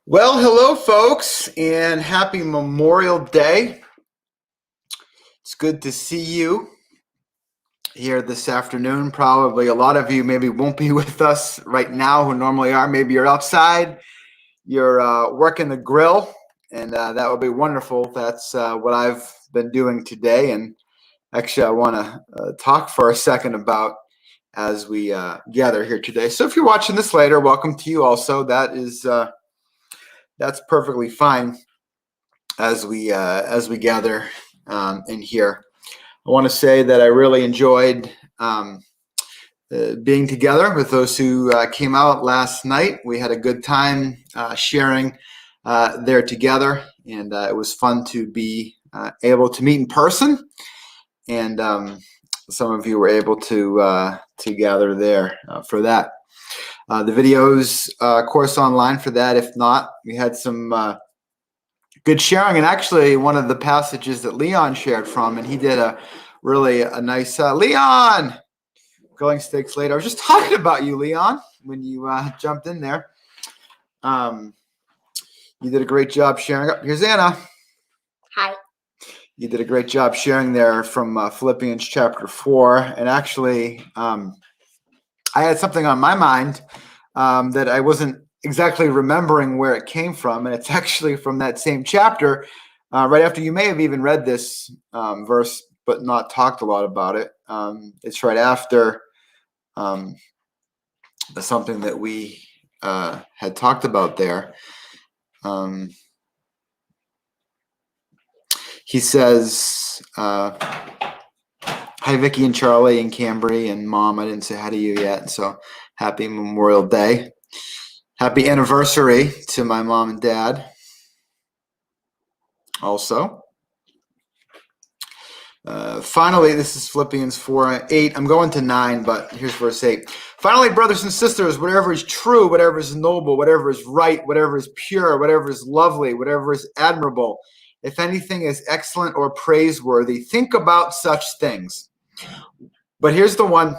Well, hello, folks, and happy Memorial Day. It's good to see you here this afternoon. Probably a lot of you maybe won't be with us right now who normally are. Maybe you're outside, you're working the grill, and that would be wonderful. That's what I've been doing today. And actually, I want to talk for a second about as we gather here today. So if you're watching this later, welcome to you also. That's perfectly fine. As we gather in here, I want to say that I really enjoyed being together with those who came out last night. We had a good time sharing there together, and it was fun to be able to meet in person. And some of you were able to gather there for that. The videos, of course, online for that. If not, we had some good sharing, and actually one of the passages that Leon shared from, and he did a nice Leon Going Steaks Later. I was just talking about you, Leon, when you jumped in there. You did a great job sharing. Here's Anna. Hi. You did a great job sharing there from Philippians chapter 4, and actually I had something on my mind that I wasn't exactly remembering where it came from, and it's actually from that same chapter, right after you may have even read this verse, but not talked a lot about it. It's right after something that we had talked about there. He says, "Hi, Vicky and Charlie and Cambry and Mom. I didn't say hi to you yet, so happy Memorial Day." Happy anniversary to my mom and dad. Also, finally, this is Philippians 4:8. I'm going to 9, but here's verse 8. Finally, brothers and sisters, whatever is true, whatever is noble, whatever is right, whatever is pure, whatever is lovely, whatever is admirable, if anything is excellent or praiseworthy, think about such things. But here's the one.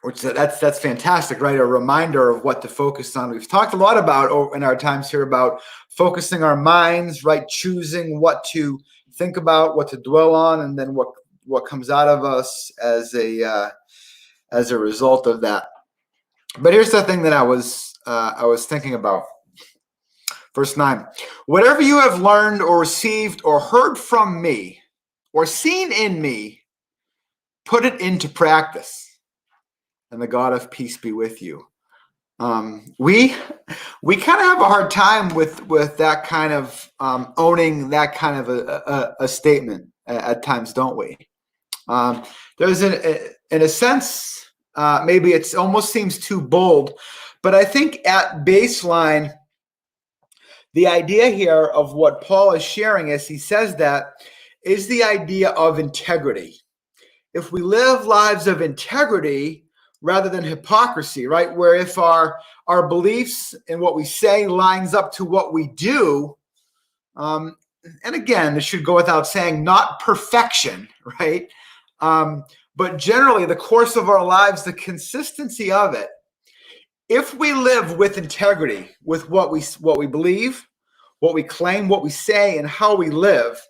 Which that's fantastic, right? A reminder of what to focus on. We've talked a lot about in our times here about focusing our minds, right? Choosing what to think about, what to dwell on, and then what comes out of us as a result of that. But here's the thing that I was thinking about. Verse 9: whatever you have learned or received or heard from me or seen in me, put it into practice, and the God of peace be with you. We kind of have a hard time with that kind of owning that kind of a statement at times, don't we? There's in a sense, maybe it almost seems too bold, but I think at baseline, the idea here of what Paul is sharing as he says that is the idea of integrity. If we live lives of integrity rather than hypocrisy, right? Where if our beliefs and what we say lines up to what we do, and again, this should go without saying, not perfection, right? But generally the course of our lives, the consistency of it, if we live with integrity, with what we believe, what we claim, what we say, and how we live,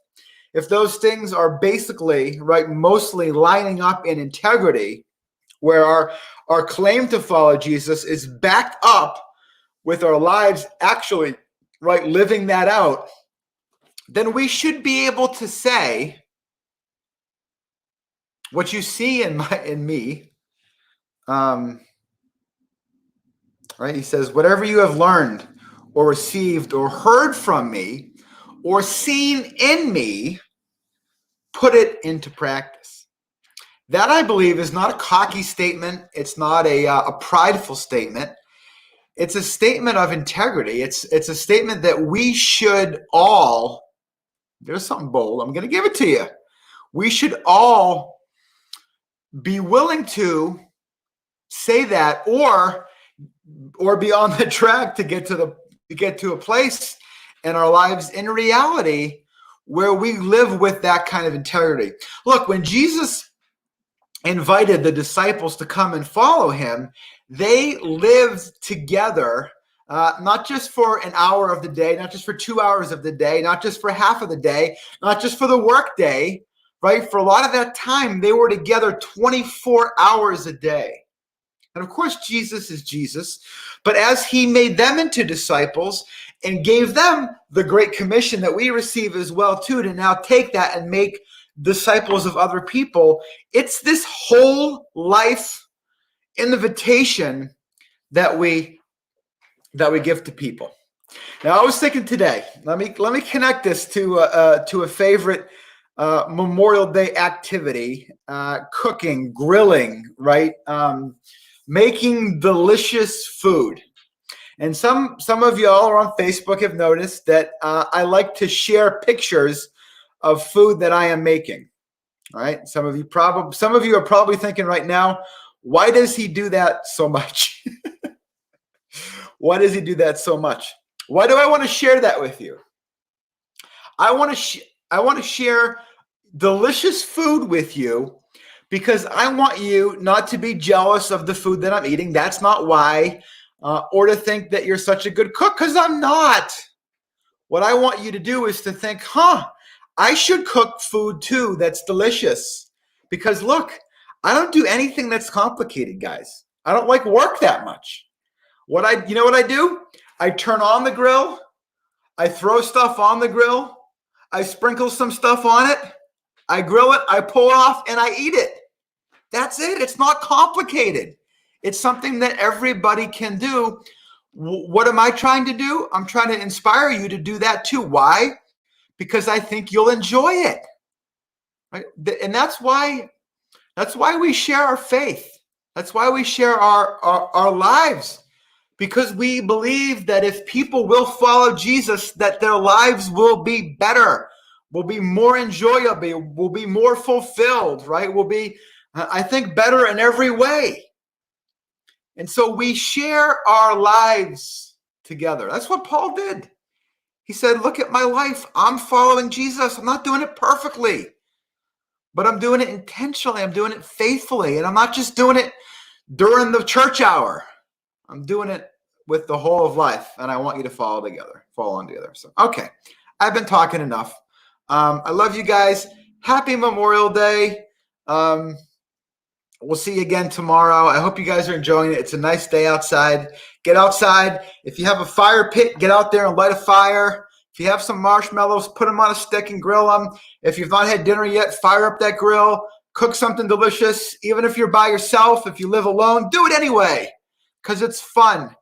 if those things are basically, right, mostly lining up in integrity, where our claim to follow Jesus is backed up with our lives actually, right, living that out, then we should be able to say, what you see in me, right? He says, whatever you have learned or received or heard from me or seen in me, put it into practice. That, I believe, is not a cocky statement. It's not a prideful statement. It's a statement of integrity. It's a statement that we should all, there's something bold, I'm going to give it to you. We should all be willing to say that or be on the track to get to a place in our lives in reality where we live with that kind of integrity. Look, when Jesus invited the disciples to come and follow him, they lived together not just for an hour of the day, not just for 2 hours of the day, not just for half of the day, not just for the work day, right? For a lot of that time, they were together 24 hours a day. And of course, Jesus is Jesus. But as he made them into disciples and gave them the Great Commission that we receive as well, too, to now take that and make disciples of other people, it's this whole life invitation that we give to people. Now, I was thinking today, let me connect this to a favorite Memorial Day activity, cooking, grilling, right? Making delicious food. And some of y'all are on Facebook have noticed that I like to share pictures of food that I am making. All right. Some of you are probably thinking right now, why does he do that so much? Why does he do that so much? Why do I want to share that with you? I want to share delicious food with you because I want you not to be jealous of the food that I'm eating. That's not why. Or to think that you're such a good cook, because I'm not. What I want you to do is to think, I should cook food too that's delicious. Because look, I don't do anything that's complicated, guys. I don't like work that much. You know what I do? I turn on the grill. I throw stuff on the grill. I sprinkle some stuff on it. I grill it. I pull it off and I eat it. That's it. It's not complicated. It's something that everybody can do. What am I trying to do? I'm trying to inspire you to do that too. Why? Because I think you'll enjoy it. Right? And that's why we share our faith. That's why we share our lives. Because we believe that if people will follow Jesus, that their lives will be better, will be more enjoyable, will be more fulfilled, right? Will be, I think, better in every way. And so we share our lives together. That's what Paul did. He said, look at my life. I'm following Jesus. I'm not doing it perfectly, but I'm doing it intentionally. I'm doing it faithfully. And I'm not just doing it during the church hour. I'm doing it with the whole of life, and I want you to follow on together. So, okay, I've been talking enough. I love you guys. Happy Memorial Day. We'll see you again tomorrow. I hope you guys are enjoying it. It's a nice day outside. Get outside. If you have a fire pit, get out there and light a fire. If you have some marshmallows, put them on a stick and grill them. If you've not had dinner yet, fire up that grill. Cook something delicious. Even if you're by yourself, if you live alone, do it anyway. Because it's fun.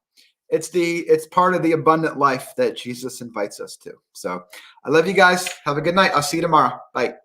It's part of the abundant life that Jesus invites us to. So I love you guys. Have a good night. I'll see you tomorrow. Bye.